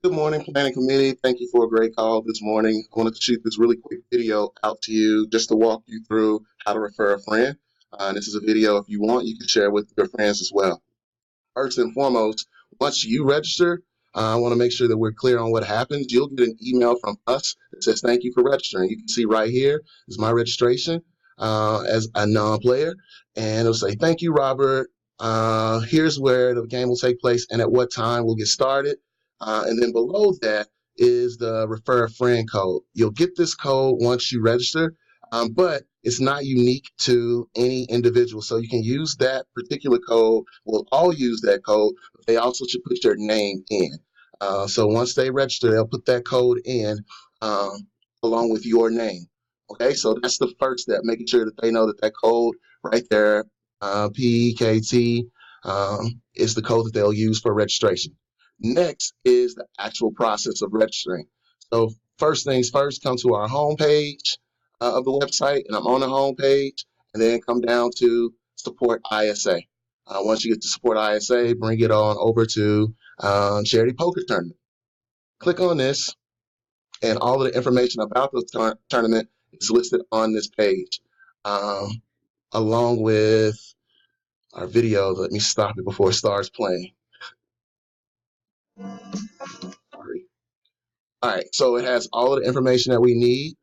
Good morning, planning committee. Thank you for a great call this morning. I wanted to shoot this really quick video out to you just to walk you through how to refer a friend. And this is a video, if you want, you can share with your friends as well. First and foremost, once you register, I want to make sure that we're clear on what happens. You'll get an email from us that says, thank you for registering. You can see right here is my registration as a non-player. And it'll say, thank you, Robert. Here's where the game will take place and at what time we'll get started. And then below that is the refer a friend code. You'll get this code once you register, but it's not unique to any individual. So you can use that particular code. We'll all use that code, but they also should put your name in. So once they register, they'll put that code in along with your name. Okay, so that's the first step, making sure that they know that that code right there, PKT, is the code that they'll use for registration. Next is the actual process of registering. So first things first, come to our home page of the website, and I'm on the home page, and then come down to support ISA. Once you get to support ISA, bring it on over to Charity Poker Tournament. Click on this, and all of the information about the tournament is listed on this page, along with our video. Let me stop it before it starts playing. Sorry. All right, so it has all of the information that we need,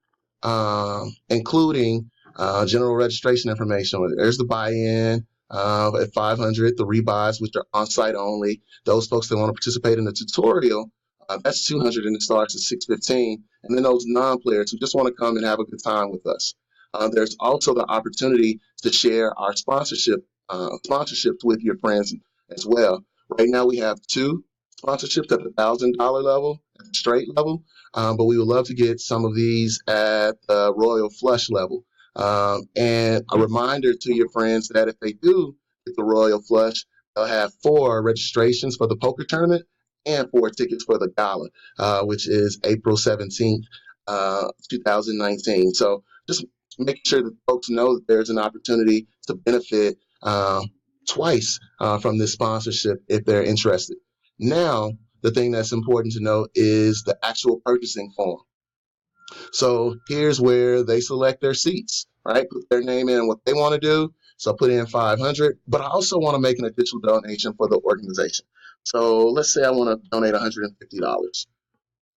including general registration information. There's the buy-in at 500, the rebuys, which are on-site only. Those folks that want to participate in the tutorial, that's 200, and it starts at 615. And then those non-players who just want to come and have a good time with us. There's also the opportunity to share our sponsorships with your friends as well. Right now we have two sponsorships at the $1,000 level, at the straight level, but we would love to get some of these at the Royal Flush level. And a reminder to your friends that if they do get the Royal Flush, they'll have 4 registrations for the poker tournament and 4 tickets for the gala, which is April 17th, 2019. So just making sure that folks know that there's an opportunity to benefit twice from this sponsorship if they're interested. Now, the thing that's important to know is the actual purchasing form. So here's where they select their seats, right? Put their name in what they want to do. So put in 500, but I also want to make an additional donation for the organization. So let's say I want to donate $150.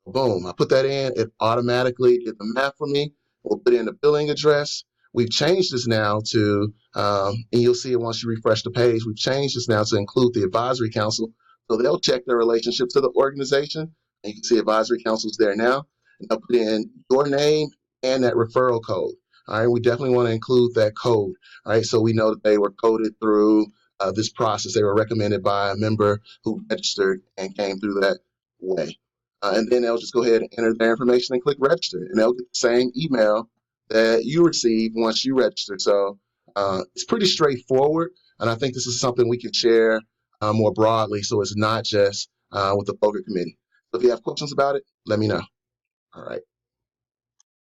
Boom, I put that in, it automatically did the math for me. We'll put in the billing address. We've changed this now to, and you'll see it once you refresh the page, we've changed this now to include the advisory council. So they'll check their relationship to the organization. And you can see advisory council's there now. And they'll put in your name and that referral code. All right, we definitely want to include that code. All right, so we know that they were coded through this process. They were recommended by a member who registered and came through that way. And then they'll just go ahead and enter their information and click register, and they'll get the same email that you receive once you register. So it's pretty straightforward, and I think this is something we can share more broadly, so it's not just with the poker committee. So if you have questions about it, let me know. All right.